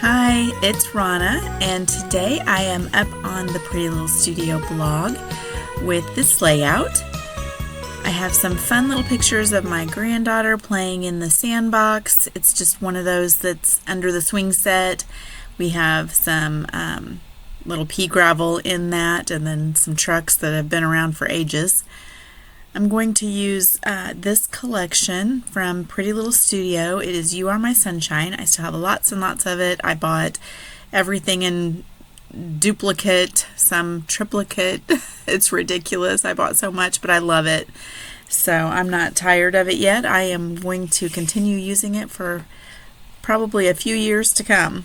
Hi, it's Rana, and today I am up on the Pretty Little Studio blog with this layout. I have some fun little pictures of my granddaughter playing in the sandbox. It's just one of those that's under the swing set. We have some little pea gravel in that, and then some trucks that have been around for ages. I'm going to use this collection from Pretty Little Studio. It is You Are My Sunshine. I still have lots and lots of it. I bought everything in duplicate, some triplicate. It's ridiculous. I bought so much, but I love it. So I'm not tired of it yet. I am going to continue using it for probably a few years to come.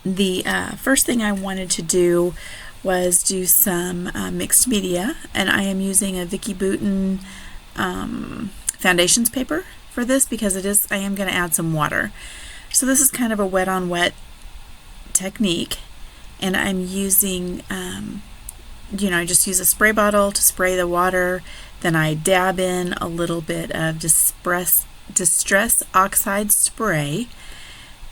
The first thing I wanted to do was do some mixed media, and I am using a Vicki Boutin foundations paper for this because I am going to add some water. So this is kind of a wet on wet technique, and I'm using I just use a spray bottle to spray the water, then I dab in a little bit of distress oxide spray,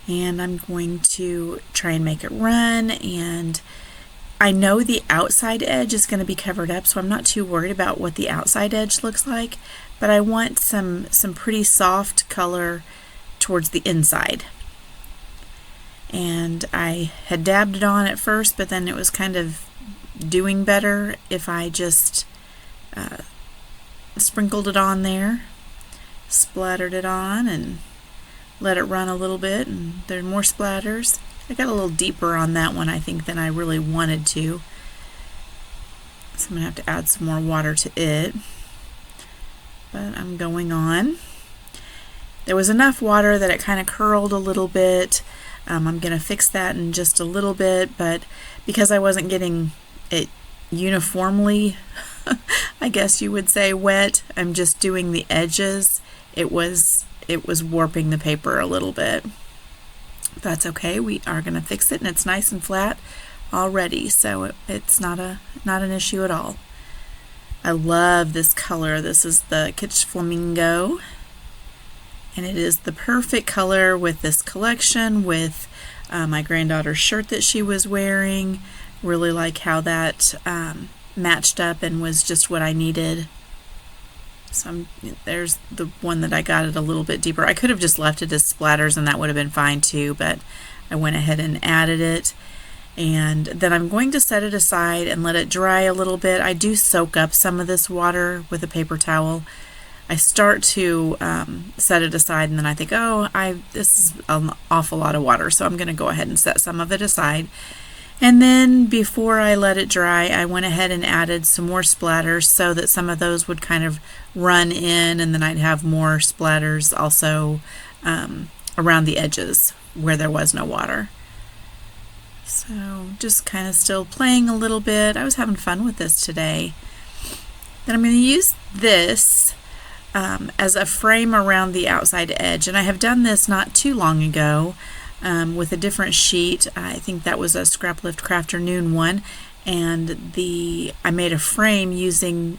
and I'm going to try and make it run. And I know the outside edge is going to be covered up, so I'm not too worried about what the outside edge looks like, but I want some pretty soft color towards the inside. And I had dabbed it on at first, but then it was kind of doing better if I just sprinkled it on there, splattered it on, and let it run a little bit, and there are more splatters. I got a little deeper on that one, I think, than I really wanted to. So I'm going to have to add some more water to it. But I'm going on. There was enough water that it kind of curled a little bit. I'm going to fix that in just a little bit, but because I wasn't getting it uniformly, I guess you would say, wet, I'm just doing the edges. It was warping the paper a little bit. That's okay. We are going to fix it, and it's nice and flat already, so it's not an issue at all. I love this color. This is the Kitsch Flamingo, and it is the perfect color with this collection, with my granddaughter's shirt that she was wearing. Really like how that matched up and was just what I needed. So there's the one that I got it a little bit deeper. I could have just left it as splatters and that would have been fine too, but I went ahead and added it. And then I'm going to set it aside and let it dry a little bit. I do soak up some of this water with a paper towel. I start to set it aside, and then I think, this is an awful lot of water, so I'm going to go ahead and set some of it aside. And then before I let it dry, I went ahead and added some more splatters so that some of those would kind of run in, and then I'd have more splatters also around the edges where there was no water. So just kind of still playing a little bit. I was having fun with this today. Then I'm going to use this as a frame around the outside edge, and I have done this not too long ago with a different sheet. I think that was a Scraplift Crafternoon one, and I made a frame using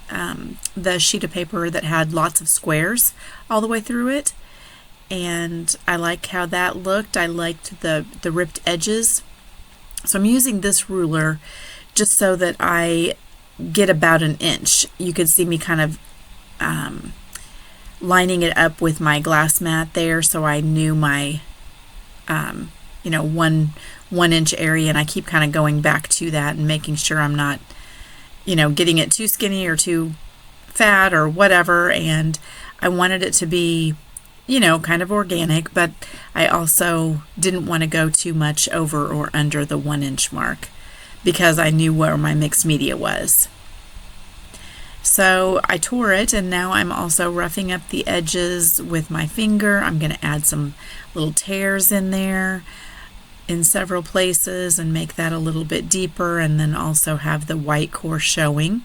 the sheet of paper that had lots of squares all the way through it, and I like how that looked. I liked the ripped edges, so I'm using this ruler just so that I get about an inch. You could see me kind of lining it up with my glass mat there, so I knew my 1 inch area, and I keep kind of going back to that and making sure I'm not getting it too skinny or too fat or whatever. And I wanted it to be kind of organic, but I also didn't want to go too much over or under the 1 inch mark because I knew where my mixed media was. So I tore it, and now I'm also roughing up the edges with my finger. I'm going to add some little tears in there in several places and make that a little bit deeper, and then also have the white core showing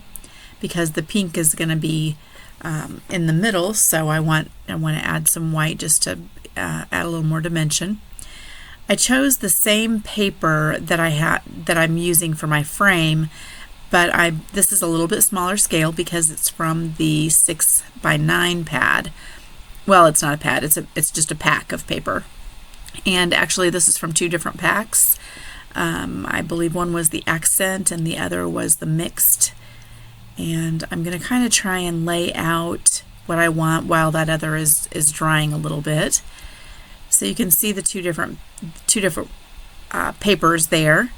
because the pink is going to be in the middle, so I want to add some white just to add a little more dimension. I chose the same paper that I'm using for my frame, but this is a little bit smaller scale because it's from the 6x9 pad. Well, it's not a pad, it's just a pack of paper. And actually this is from two different packs. I believe one was the accent and the other was the mixed. And I'm going to kind of try and lay out what I want while that other is drying a little bit. So you can see the two different papers there.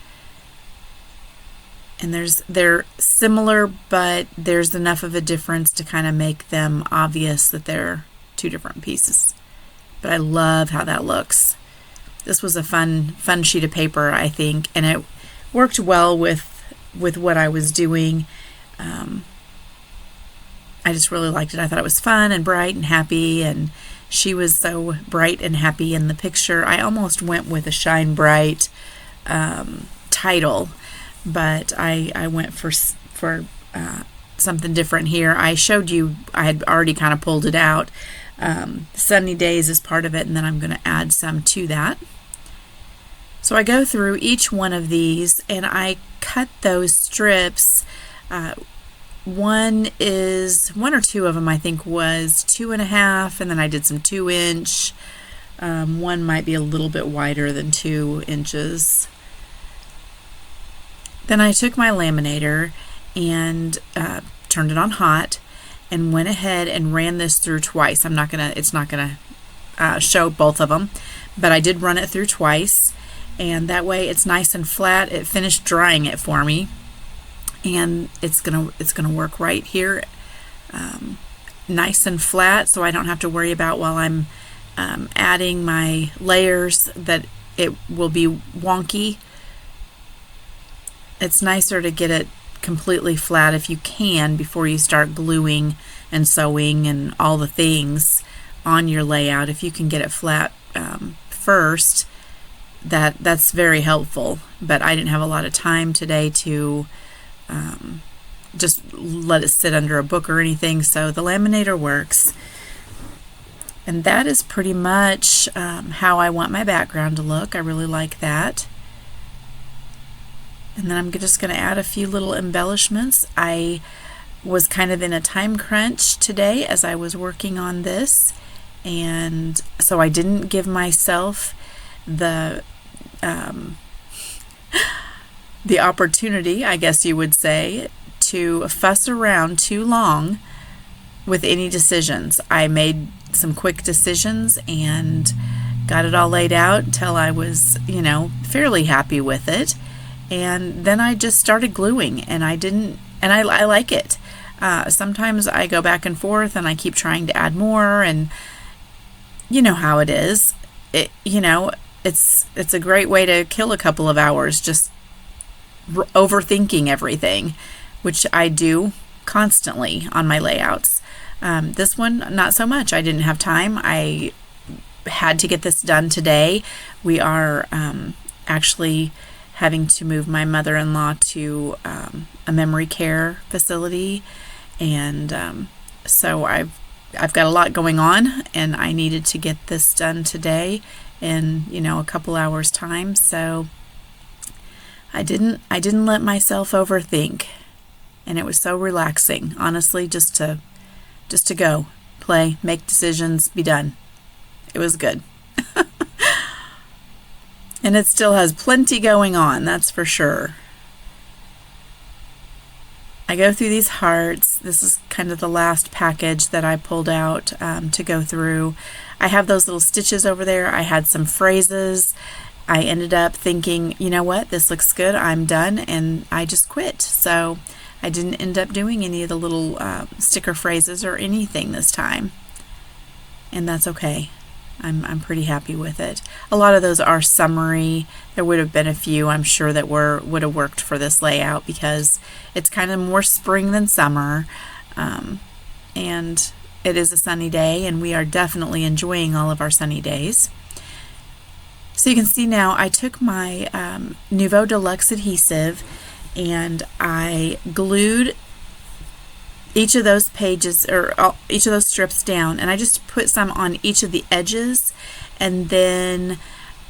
And they're similar, but there's enough of a difference to kind of make them obvious that they're two different pieces. But I love how that looks. This was a fun sheet of paper, I think, and it worked well with what I was doing. I just really liked it. I thought it was fun and bright and happy, and she was so bright and happy in the picture. I almost went with a Shine Bright title, but I went for something different here. I showed you, I had already kind of pulled it out. Sunny Days is part of it, and then I'm going to add some to that. So I go through each one of these and I cut those strips. One or two of them I think was 2.5, and then I did some 2-inch. One might be a little bit wider than 2 inches. Then I took my laminator and turned it on hot and went ahead and ran this through twice. It's not gonna show both of them, but I did run it through twice, and that way it's nice and flat. It finished drying it for me, and it's gonna work right here, nice and flat, so I don't have to worry about while I'm adding my layers that it will be wonky. It's nicer to get it completely flat if you can before you start gluing and sewing and all the things on your layout. If you can get it flat first, that's very helpful. But I didn't have a lot of time today to just let it sit under a book or anything, so the laminator works. And that is pretty much how I want my background to look. I really like that. And then I'm just going to add a few little embellishments. I was kind of in a time crunch today as I was working on this, and so I didn't give myself the opportunity, I guess you would say, to fuss around too long with any decisions. I made some quick decisions and got it all laid out until I was, fairly happy with it. And then I just started gluing, and I like it. Sometimes I go back and forth and I keep trying to add more, and you know how it is. It's a great way to kill a couple of hours just overthinking everything, which I do constantly on my layouts. This one, not so much. I didn't have time. I had to get this done today. We are actually having to move my mother-in-law to a memory care facility, and so I've got a lot going on, and I needed to get this done today in a couple hours time. So I didn't let myself overthink, and it was so relaxing, honestly, just to go play, make decisions, be done. It was good. And it still has plenty going on, that's for sure. I go through these hearts. This is kind of the last package that I pulled out to go through. I have those little stitches over there. I had some phrases. I ended up thinking, you know what, this looks good, I'm done, and I just quit. So I didn't end up doing any of the little sticker phrases or anything this time. And that's okay. I'm pretty happy with it. A lot of those are summary. There would have been a few, I'm sure, that would have worked for this layout because it's kind of more spring than summer, and it is a sunny day, and we are definitely enjoying all of our sunny days. So you can see now I took my Nuvo Deluxe adhesive and I glued each of those pages, or each of those strips down, and I just put some on each of the edges, and then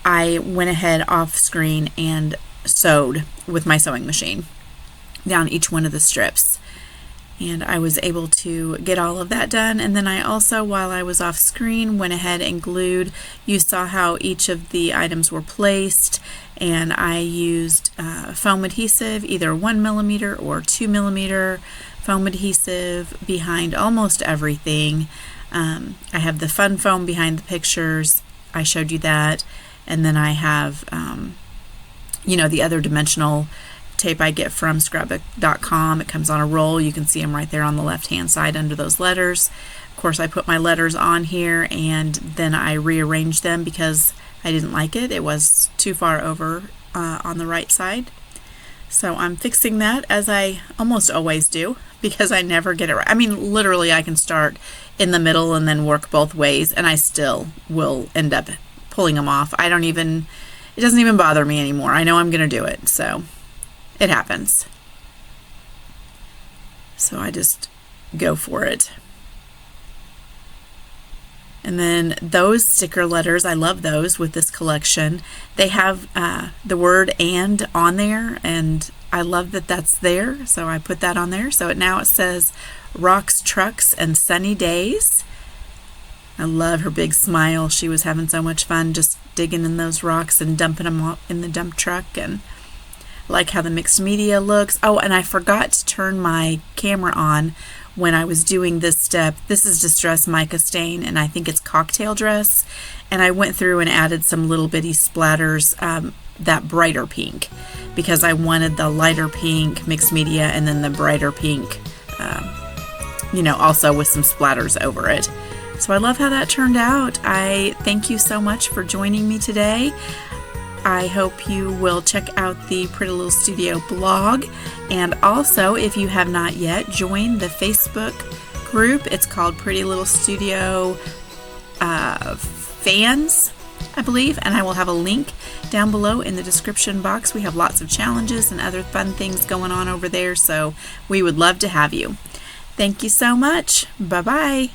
I went ahead off screen and sewed with my sewing machine down each one of the strips. And I was able to get all of that done. And then I also, while I was off screen, went ahead and glued. You saw how each of the items were placed, and I used foam adhesive, either 1mm or 2mm foam adhesive behind almost everything. I have the fun foam behind the pictures. I showed you that. And then I have, the other dimensional tape I get from Scrapbook.com. It comes on a roll. You can see them right there on the left hand side under those letters. Of course, I put my letters on here and then I rearranged them because I didn't like it. It was too far over on the right side. So I'm fixing that, as I almost always do, because I never get it right. I mean, literally I can start in the middle and then work both ways, and I still will end up pulling them off. It doesn't even bother me anymore. I know I'm going to do it, so it happens. So I just go for it. And then those sticker letters, I love those with this collection. They have the word "and" on there, and I love that that's there, so I put that on there. So now it says "Rocks, Trucks, and Sunny Days." I love her big smile. She was having so much fun just digging in those rocks and dumping them up in the dump truck, and I like how the mixed media looks. Oh, and I forgot to turn my camera on when I was doing this step. This is Distress Mica Stain, and I think it's Cocktail Dress, and I went through and added some little bitty splatters, that brighter pink, because I wanted the lighter pink mixed media and then the brighter pink, also with some splatters over it. So I love how that turned out. I thank you so much for joining me today. I hope you will check out the Pretty Little Studio blog, and also, if you have not yet, join the Facebook group. It's called Pretty Little Studio Fans, I believe, and I will have a link down below in the description box. We have lots of challenges and other fun things going on over there, so we would love to have you. Thank you so much. Bye-bye.